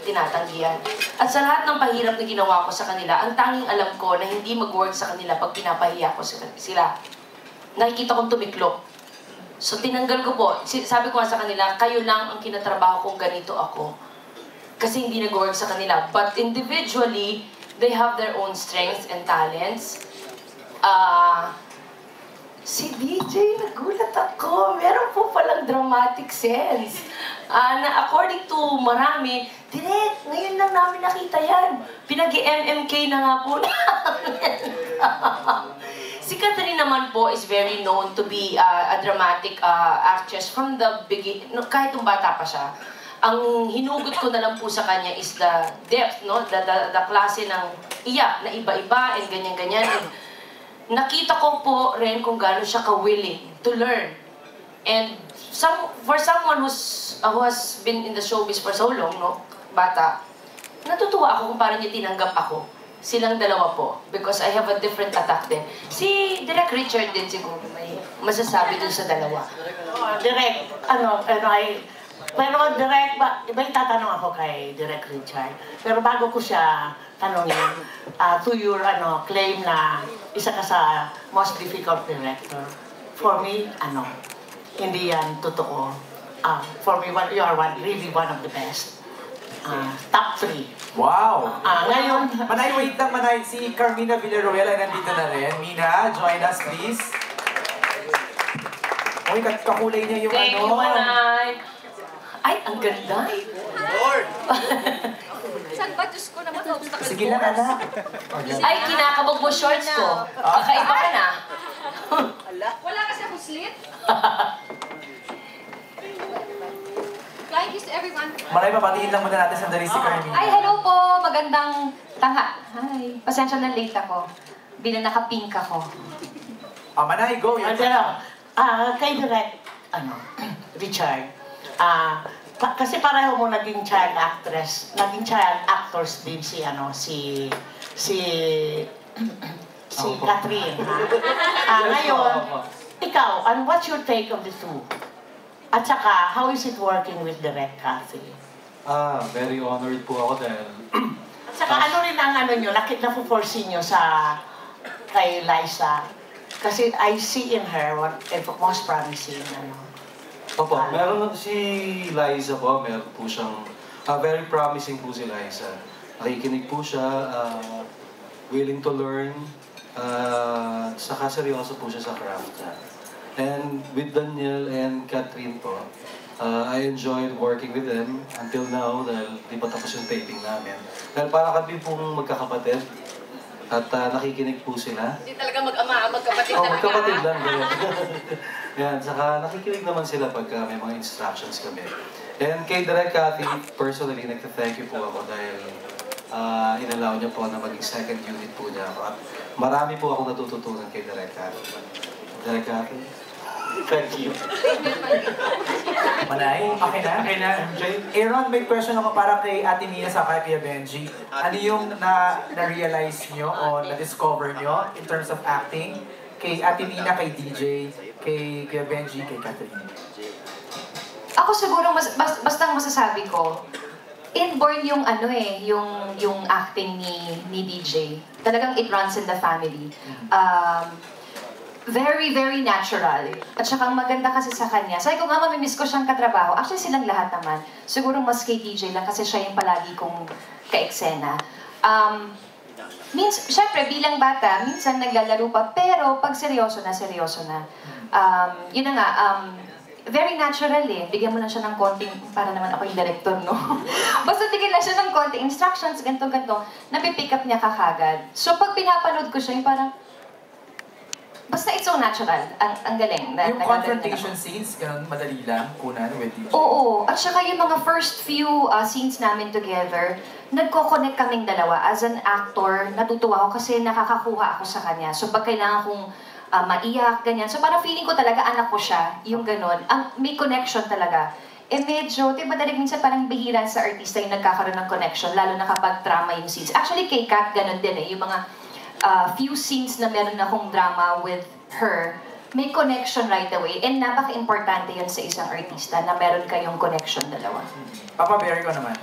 tinatanggihan. At sa lahat ng pahirap na ginawa ko sa kanila, ang tanging alam ko na hindi mag-work sa kanila pag pinapahiya ko sila. Nakikita kong tumiklop. So tinanggal ko po. Sabi ko nga sa kanila, kayo lang ang kinatrabaho kung ganito ako. Kasi hindi nag-work sa kanila. But individually, they have their own strengths and talents. Si DJ, nagulat ako. Meron po palang dramatic sense. Na according to marami, direct, ngayon lang namin nakita yan. Pinag-MMK na nga po namin. Si Catherine naman po is very known to be a dramatic actress from the beginning. Kahit nung bata pa siya. Ang hinugot ko na lang po sa kanya is the depth, no? The klase ng iyak na iba-iba and ganyan-ganyan. Nakita ko po rin kung gaano siya ka-willing to learn. And for someone who has been in the showbiz for so long, no, bata, natutuwa ako kung paano niya tinanggap ako. Silang dalawa po. Because I have a different attack din. Si Direk Richard din siguro may masasabi dun sa dalawa. Direk, pero Direk, iba yung tatanong ako kay Direk Richard. Pero bago ko siya tanongin, to your claim na isa ka sa most difficult director, for me, hindi yan totoo. For me, you are really one of the best. Top 3. Wow! Ngayon, Manay, wait lang, Manay. Si Carmina Villaruel ay nandito na rin. Mina, join us, please. Uy, kakulay niya yung Thank you, Manay. Ay, ang ganda. Lord! Saan ba? Diyos ko naman, obstacle Sige lang, anak. Ay, kinakabog mo shorts ko. Kakaiba ka na. Wala kasi akong slit. Flying kiss to everyone. Manay, papatiin lang muna natin sandali si Carmina. Ay, hello po. Magandang Hi. Pasensya na late ako. Bilang naka-pink ako. Manay, go. kay Direk, Richard, kasi pareho mo naging child actress, naging child actors din si Catherine. Ngayon, ikaw, what's your take of the two? At saka, how is it working with Direk Cathy? Very honored po ako dahil... At saka, ano rin ang nyo, na-foresee nyo kay Liza? Kasi I see in her most promising, Opo, meron si Liza po, meron po siyang, very promising po si Liza. Nakikinig po siya, willing to learn, saka seryoso po siya sa craft niya. And with Daniel and Catherine po, I enjoyed working with them until now dahil di pa tapos yung taping namin. Dahil para kami pong magkakapatid at nakikinig po sila. Hindi talaga mag-ama, magkapatid Oh, talaga. magkapatid lang. Yan, saka nakikinig naman sila pagka may mga instructions kami. And kay Direk Cathy, personally, nagta-thank you po ako dahil inalaw niya po na maging second unit po niya ako. At marami po ako natututunan kay Direk Cathy. Direk Cathy, thank you. Manay, okay na? Okay na, MJ? Aaron, may question ako para kay Ate Mina sa kay Kuya Benji. Ano yung na-realize nyo o na-discover nyo in terms of acting kay Ate Mina, kay DJ, kay Kuya Benji, kay Catherine? Ako siguro, bastang masasabi ko, inborn yung yung acting ni DJ. Talagang it runs in the family. Very, very natural. At saka maganda kasi sa kanya. Sabi ko nga, mamimiss ko siyang katrabaho. Actually, silang lahat naman. Siguro mas kay DJ lang kasi siya yung palagi kong ka-eksena. Syempre, bilang bata, minsan naglalaro pa, pero pag seryoso na, yun na nga, very natural eh. Bigyan mo lang siya ng konting, para naman ako yung director, no? Basta bigyan lang siya ng konting instructions, ganito, napipick up niya kakagad. So pag pinapanood ko siya, yung parang, basta it's so natural. Ang galing. Yung confrontation scenes, ganun madali lang, kunan with DJ? Oo. At saka yung mga first few scenes namin together, nagko-connect kaming dalawa. As an actor, natutuwa ako kasi nakakakuha ako sa kanya. So pag kailangan kong maiyak, ganyan. So parang feeling ko talaga anak ko siya, yung ganun. May connection talaga. Medyo, diba dahil minsan parang bihira sa artista yung nagkakaroon ng connection, lalo na kapag drama yung scenes. Actually, kay Kat, ganun din eh. Yung mga few scenes na meron akong drama with her, may connection right away. And napaka-importante yun sa isang artista na meron kayong connection dalawa. Papa Barry ko naman.